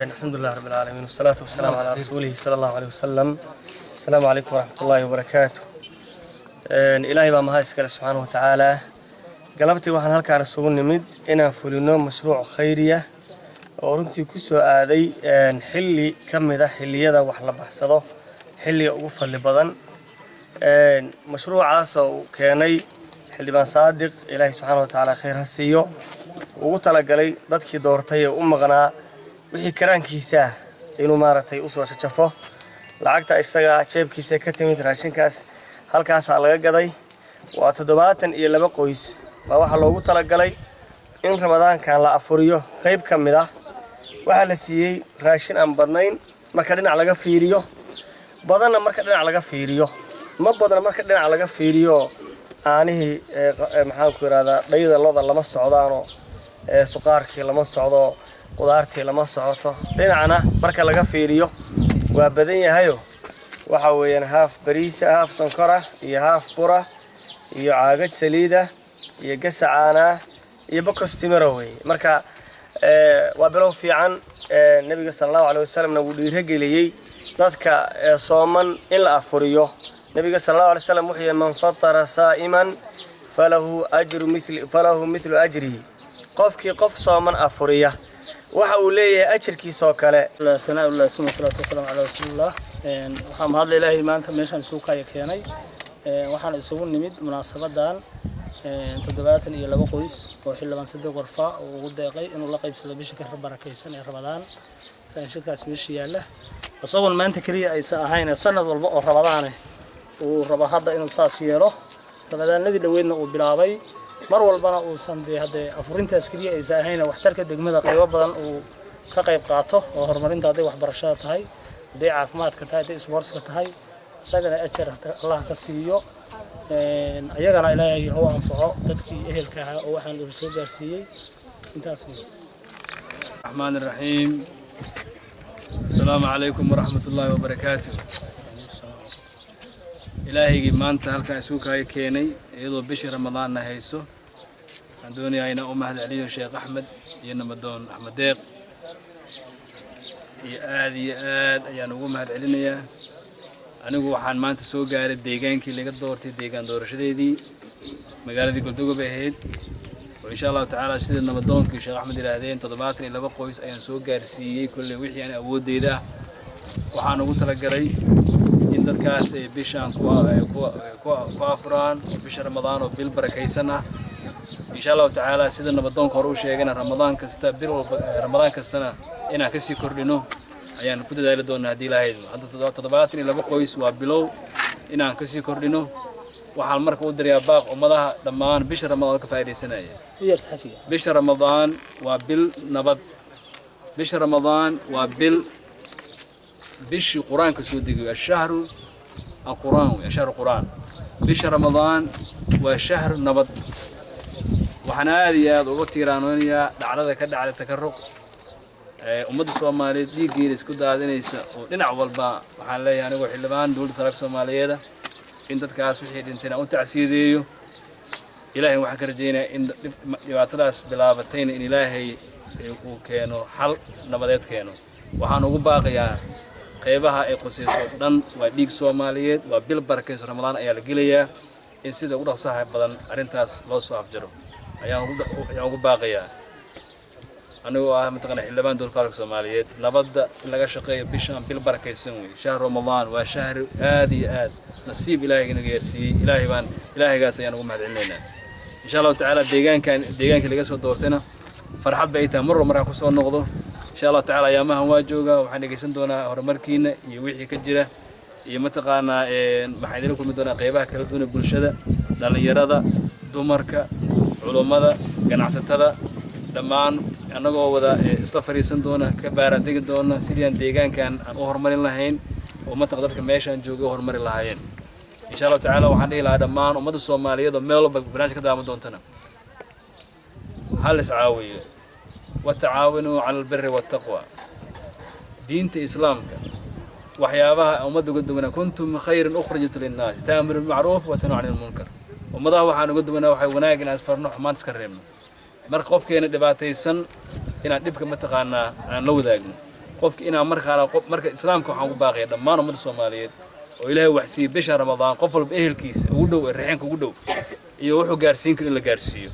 الحمد لله رب العالمين والصلاة والسلام على رسوله صلى الله عليه وسلم. السلام عليكم ورحمة الله وبركاته. إلهي بما هايسكر سبحانه وتعالى قلبتي وحن هلك على السوق نمد إن فلنا مشروع خيرية ورنتي كسو آدي حلي كم ذا حلي ذا وحلا بحصده حلي أوفى اللي بدن مشروع عاصو كاني حلي بن صادق إلهي سبحانه وتعالى خير هالسيو وقتل قلي ضدك دورتي غنا wixii karaankiisa inuu maartay u soo shaqo lacagta isaga jeebkiisa ka timid raashinkaas halkaas laga gaday waa 72 qoys baa waxa loogu talagalay in Ramadaankan la afuriyo qayb kamid ah waxa la siiyay raashin aan badnayn marka dhinac laga fiiriyo badanna marka dhinac laga fiiriyo ma badan marka dhinac laga fiiriyo aanihi maxaan ku yiraahdaa dhayda looda lama socdaano suqaarkii lama socdo qudaartii lama socoto dhinacna marka laga fiiriyo waa badan yahayo waxa weeyaan haaf bariis haaf sonkora iyo haaf bura iyo caagad saliida iyo gasacaana iyo bakos timiro way marka waa bilow fiican nabiga sallallahu alayhi wasallam uu dhiirigeliyay dadka sooman in la afuriyo nabiga sallallahu alayhi wasallam wuxuu man fatara saa'iman falahu mithlu ajrihi qofkii qof sooman afuriya waxa uu leeyahay ajirkiisa kale la sanaa Allah subhanahu wa ta'ala ala rasulullah waxaan mahad ilaahay maanta meeshan suuqa ay keenay waxaan isugu nimid munaasabadan 72 qoys oo xilliban saddex qorfa oo ugu deeqay inuu la qaybsado bisha barakeysan ee Ramadaan raashinkaas meesha yaala asagoo maanta kaliya ay ahayn sanad walba oo Ramadaan uu raba hadda inuu saas yeelo Ramadaanadii dhaweedna uu bilaabay mar walbana uu sanday hadda afurintaas kaliya ay saahayna waxtarka degmada qaybo badan uu ka qayb qaato oo horumarinta haday waxbarashada tahay haday caafimaadka tahay haday sportska tahay asagana ajar Allah ka siiyo ayagana Ilaahay oo anfaco dadkii ehelka ah oo waxaan u soo gaarsiiyay intaas Rahmaanir Rahiim Assalamu alaykum wa rahmatullahi wa barakatuh إلهي maanta halka isugu ay keenay iyadoo bishii Ramadaan hayso aan doonayaa inaan u mahad celiyo Sheekh Axmed iyo Namadoon Axmed Deeq iyo aad ayaan ugu mahad celinayaa anigu waxaan maanta soo gaaray deegaankii laga doortay deegaan doorashadeedii magaaladii Galdogob ahayd oo insha Allah taala sida Namadoonkii Sheekh Axmed ilaahdeen 72 qoys ayaan soo gaarsiiyay kulli wixii aan awoodeyda waxaan ugu talagalay dadkaas ay bishaan ku afraan bisha Ramadaan oo bil barakeysan ah insha Allah taala sida Namadoonka hore u sheegana Ramadaan kasta bil walba Ramadaan kastana inaan ka sii kordhino ayaan ku dadaali doonaa hadii Ilaahay hadda 72 qoys waa bilow inaan ka sii kordhino waxaan marka u dirayaa baaq ummadaha dhammaan bisha Ramadaan ka faa'iideysanaya bisha Ramadaan waa bil nabad bisha Ramadaan waa bil بيش القرآن كسودي الشهر القرآن شهر القرآن بيش رمضان والشهر النبض وحنادي ضغط إيرانية دعرة كده على التكرر أمد الصومالي دي جيرس كده هذين يس ونع والبا وحنا يعني وحلبان دول ثلاث صومالية ده إنت تكاس وحيد إنتنا وأنت عسيريو إلهي وحكر جينا إن يعترس بلابتين إن إلهي وكانوا حل نبضات كانوا وحنا وباقي qaybaha ay qosayso dhan waa dhiig Soomaaliyeed waa bil barakeysan Ramadaan ayaa la gelayaa in sida ugu dhaqsaha badan arintaas loo soo afjaro ayaan ugu baaqayaa anigu mataqana xilbaan dul farq Soomaaliyeed nabadda laga shaqeeyo bishan bil barakeysan way shahr Ramadaan waa shahr aad iyo aad nasiib Ilaahay inaga yeersiiyay Ilaahaygaas ayaan ugu mahadcelinaynaa insha Allah taala deegaanka laga soo doortayna farxad bay tahay mar ku soo noqdo إن شاء الله تعالى يا مهن واجوجا وحنا جيسن دونا هرمركينا يوحي كجرة يمتقانا محيدلكم من دونا قيبها كلا دونا بولشدة دل يرادا دومركا علومدا جناعسة لما أنا جوا استفري سندونا كبارة ديج دونا سيريان ديجان كان أهرمر اللهين وما تقدر كماشان جوجا أهرمر اللهين إن شاء الله تعالى وحنا إلى دمان ومد الصومالية دميلو ببرنامج كده عم دونتنا هل سعاوي وتعاونوا على البر والتقوى دين الإسلام وحيابها أمد قدمنا كنتم خير أخرجت للناس تأمر بالمعروف وتنهى عن المنكر ومضى وحنا قدمنا وحيوناك ناس فرنوح ما نسكرمنا مرقف كان دباتي سن إن نبقى متقانا عن لو ذاقنا qofka inaa marka islaamka waxaan ku baaqaya dhammaan ummadda Soomaaliyeed oo Ilaahay wax siiyay bisha Ramadaan qof walba ehelkiisa ugu dhow ee raxinka ugu dhow iyo wuxuu gaarsiin karo in la gaarsiiyo